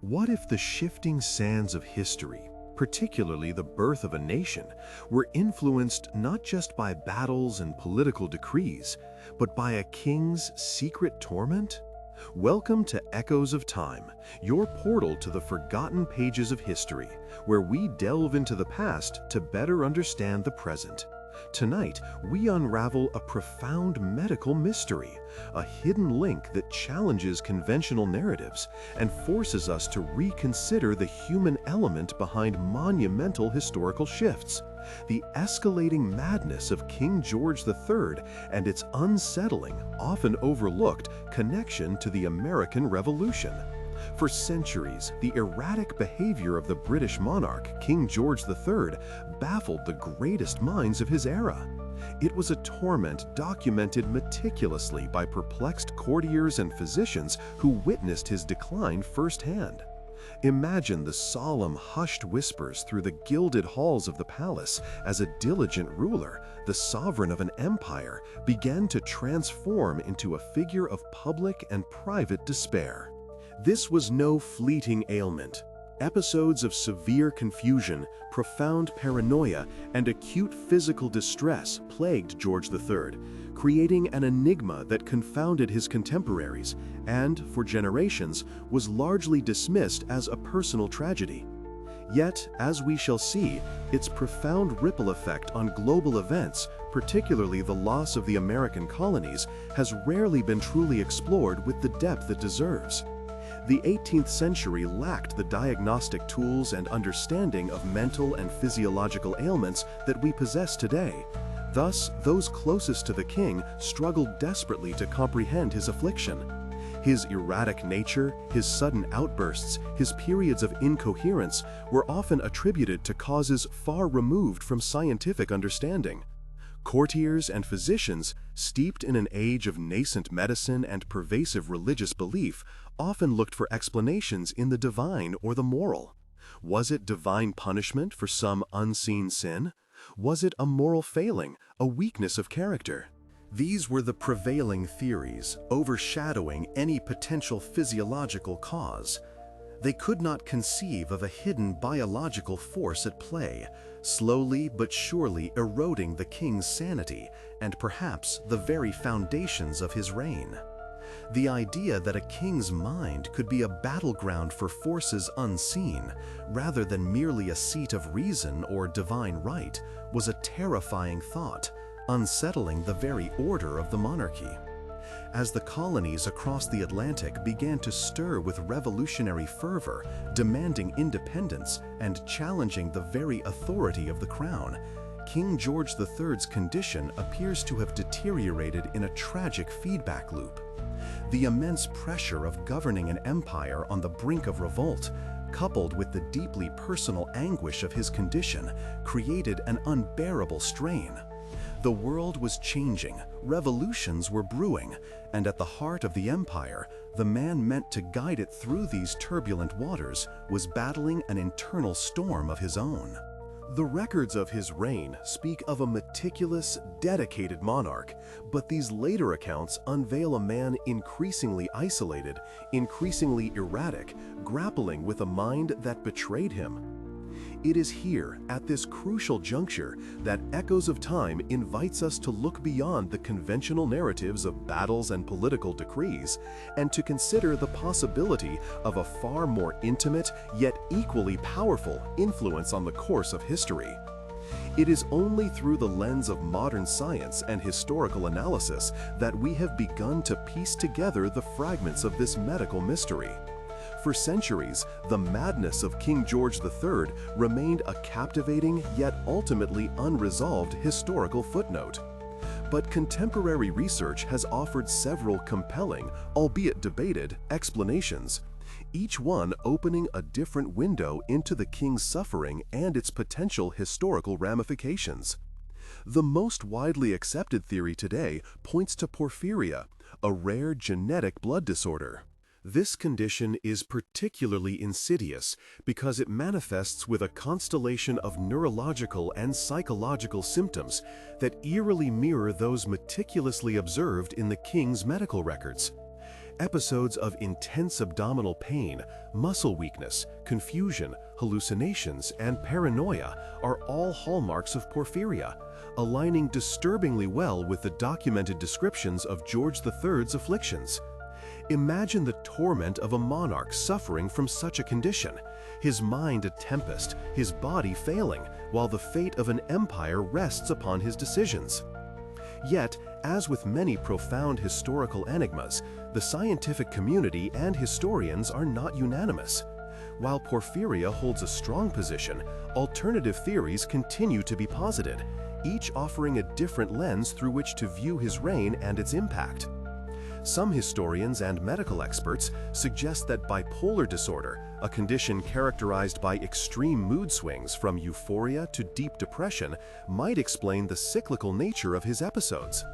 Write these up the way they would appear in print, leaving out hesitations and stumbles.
What if the shifting sands of history, particularly the birth of a nation, were influenced not just by battles and political decrees, but by a king's secret torment? Welcome to Echoes of Time, your portal to the forgotten pages of history, where we delve into the past to better understand the present. Tonight, we unravel a profound medical mystery, a hidden link that challenges conventional narratives and forces us to reconsider the human element behind monumental historical shifts, the escalating madness of King George III and its unsettling, often overlooked, connection to the American Revolution. For centuries, the erratic behavior of the British monarch, King George III, baffled the greatest minds of his era. It was a torment documented meticulously by perplexed courtiers and physicians who witnessed his decline firsthand. Imagine the solemn, hushed whispers through the gilded halls of the palace as a diligent ruler, the sovereign of an empire, began to transform into a figure of public and private despair. This was no fleeting ailment. Episodes of severe confusion, profound paranoia, and acute physical distress plagued George III, creating an enigma that confounded his contemporaries and, for generations, was largely dismissed as a personal tragedy. Yet, as we shall see, its profound ripple effect on global events, particularly the loss of the American colonies, has rarely been truly explored with the depth it deserves. The 18th century lacked the diagnostic tools and understanding of mental and physiological ailments that we possess today. Thus, those closest to the king struggled desperately to comprehend his affliction. His erratic nature, his sudden outbursts, his periods of incoherence were often attributed to causes far removed from scientific understanding. Courtiers and physicians, steeped in an age of nascent medicine and pervasive religious belief, often looked for explanations in the divine or the moral. Was it divine punishment for some unseen sin? Was it a moral failing, a weakness of character? These were the prevailing theories, overshadowing any potential physiological cause. They could not conceive of a hidden biological force at play, slowly but surely eroding the king's sanity and perhaps the very foundations of his reign. The idea that a king's mind could be a battleground for forces unseen, rather than merely a seat of reason or divine right, was a terrifying thought, unsettling the very order of the monarchy. As the colonies across the Atlantic began to stir with revolutionary fervor, demanding independence and challenging the very authority of the crown, King George III's condition appears to have deteriorated in a tragic feedback loop. The immense pressure of governing an empire on the brink of revolt, coupled with the deeply personal anguish of his condition, created an unbearable strain. The world was changing, revolutions were brewing, and at the heart of the empire, the man meant to guide it through these turbulent waters was battling an internal storm of his own. The records of his reign speak of a meticulous, dedicated monarch, but these later accounts unveil a man increasingly isolated, increasingly erratic, grappling with a mind that betrayed him. It is here, at this crucial juncture, that Echoes of Time invites us to look beyond the conventional narratives of battles and political decrees, and to consider the possibility of a far more intimate, yet equally powerful, influence on the course of history. It is only through the lens of modern science and historical analysis that we have begun to piece together the fragments of this medical mystery. For centuries, the madness of King George III remained a captivating yet ultimately unresolved historical footnote. But contemporary research has offered several compelling, albeit debated, explanations, each one opening a different window into the king's suffering and its potential historical ramifications. The most widely accepted theory today points to porphyria, a rare genetic blood disorder. This condition is particularly insidious because it manifests with a constellation of neurological and psychological symptoms that eerily mirror those meticulously observed in the king's medical records. Episodes of intense abdominal pain, muscle weakness, confusion, hallucinations, and paranoia are all hallmarks of Porphyria, aligning disturbingly well with the documented descriptions of George III's afflictions. Imagine the torment of a monarch suffering from such a condition, his mind a tempest, his body failing, while the fate of an empire rests upon his decisions. Yet, as with many profound historical enigmas, the scientific community and historians are not unanimous. While Porphyria holds a strong position, alternative theories continue to be posited, each offering a different lens through which to view his reign and its impact. Some historians and medical experts suggest that bipolar disorder, a condition characterized by extreme mood swings from euphoria to deep depression, might explain the cyclical nature of his episodes.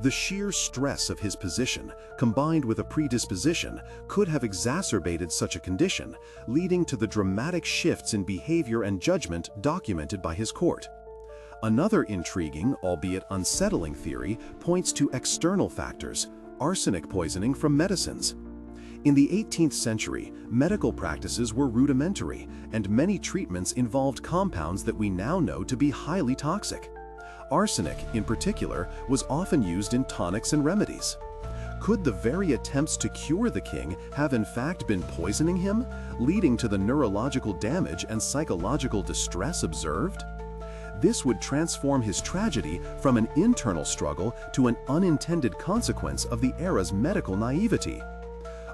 The sheer stress of his position, combined with a predisposition, could have exacerbated such a condition, leading to the dramatic shifts in behavior and judgment documented by his court. Another intriguing, albeit unsettling theory points to external factors: arsenic poisoning from medicines. In the 18th century, medical practices were rudimentary, and many treatments involved compounds that we now know to be highly toxic. Arsenic, in particular, was often used in tonics and remedies. Could the very attempts to cure the king have in fact been poisoning him, leading to the neurological damage and psychological distress observed? This would transform his tragedy from an internal struggle to an unintended consequence of the era's medical naivety.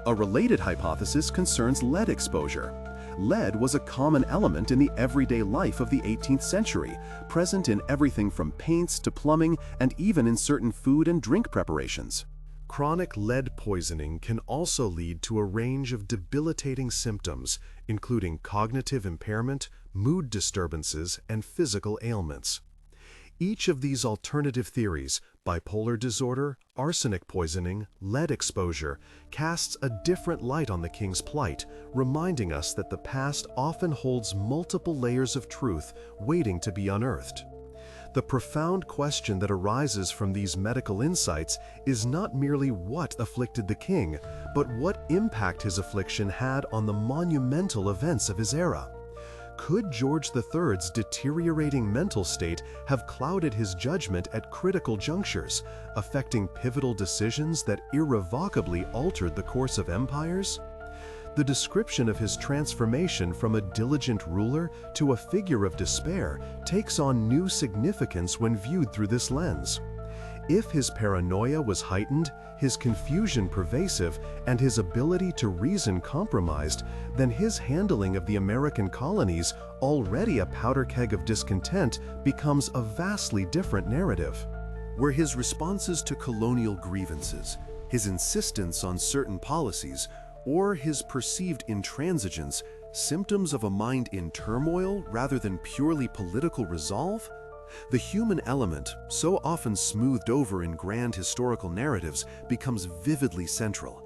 A related hypothesis concerns lead exposure. Lead was a common element in the everyday life of the 18th century, present in everything from paints to plumbing and even in certain food and drink preparations. Chronic lead poisoning can also lead to a range of debilitating symptoms, including cognitive impairment, mood disturbances, and physical ailments. Each of these alternative theories, bipolar disorder, arsenic poisoning, lead exposure, casts a different light on the king's plight, reminding us that the past often holds multiple layers of truth waiting to be unearthed. The profound question that arises from these medical insights is not merely what afflicted the king, but what impact his affliction had on the monumental events of his era. Could George III's deteriorating mental state have clouded his judgment at critical junctures, affecting pivotal decisions that irrevocably altered the course of empires? The description of his transformation from a diligent ruler to a figure of despair takes on new significance when viewed through this lens. If his paranoia was heightened, his confusion pervasive, and his ability to reason compromised, then his handling of the American colonies, already a powder keg of discontent, becomes a vastly different narrative. Were his responses to colonial grievances, his insistence on certain policies, or his perceived intransigence symptoms of a mind in turmoil rather than purely political resolve? The human element, so often smoothed over in grand historical narratives, becomes vividly central.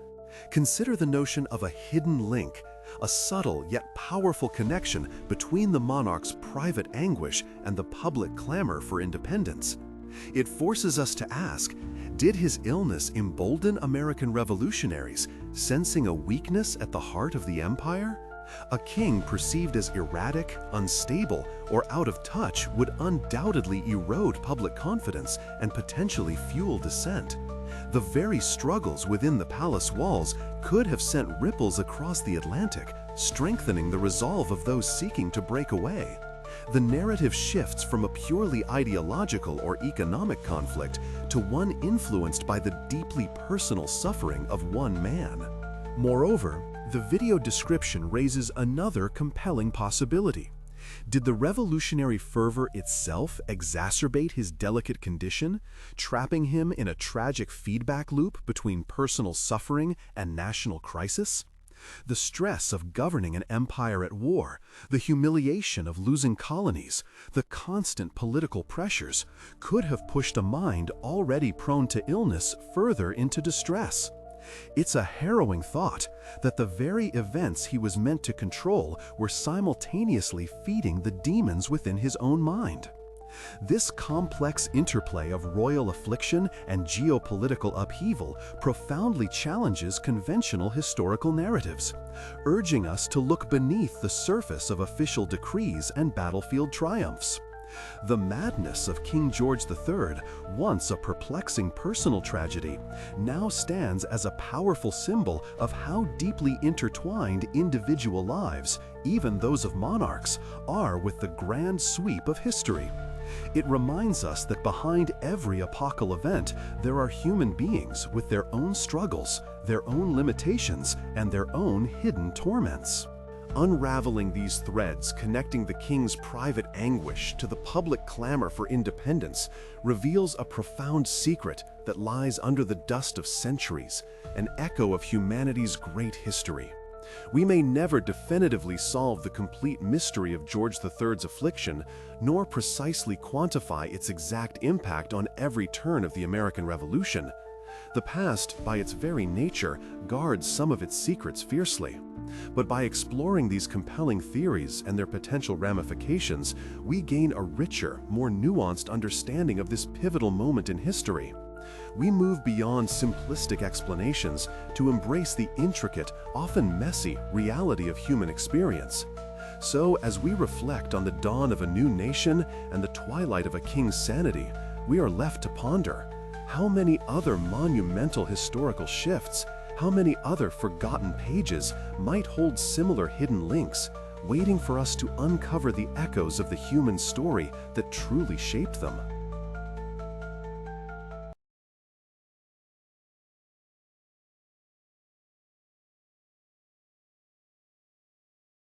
Consider the notion of a hidden link, a subtle yet powerful connection between the monarch's private anguish and the public clamor for independence. It forces us to ask, did his illness embolden American revolutionaries, sensing a weakness at the heart of the empire? A king perceived as erratic, unstable, or out of touch would undoubtedly erode public confidence and potentially fuel dissent. The very struggles within the palace walls could have sent ripples across the Atlantic, strengthening the resolve of those seeking to break away. The narrative shifts from a purely ideological or economic conflict to one influenced by the deeply personal suffering of one man. Moreover, the video description raises another compelling possibility. Did the revolutionary fervor itself exacerbate his delicate condition, trapping him in a tragic feedback loop between personal suffering and national crisis? The stress of governing an empire at war, the humiliation of losing colonies, the constant political pressures could have pushed a mind already prone to illness further into distress. It's a harrowing thought that the very events he was meant to control were simultaneously feeding the demons within his own mind. This complex interplay of royal affliction and geopolitical upheaval profoundly challenges conventional historical narratives, urging us to look beneath the surface of official decrees and battlefield triumphs. The madness of King George III, once a perplexing personal tragedy, now stands as a powerful symbol of how deeply intertwined individual lives, even those of monarchs, are with the grand sweep of history. It reminds us that behind every epochal event, there are human beings with their own struggles, their own limitations, and their own hidden torments. Unraveling these threads connecting the king's private anguish to the public clamor for independence reveals a profound secret that lies under the dust of centuries, an echo of humanity's great history. We may never definitively solve the complete mystery of George III's affliction, nor precisely quantify its exact impact on every turn of the American Revolution. The past, by its very nature, guards some of its secrets fiercely. But by exploring these compelling theories and their potential ramifications, we gain a richer, more nuanced understanding of this pivotal moment in history. We move beyond simplistic explanations to embrace the intricate, often messy, reality of human experience. So, as we reflect on the dawn of a new nation and the twilight of a king's sanity, we are left to ponder: how many other monumental historical shifts, how many other forgotten pages might hold similar hidden links, waiting for us to uncover the echoes of the human story that truly shaped them?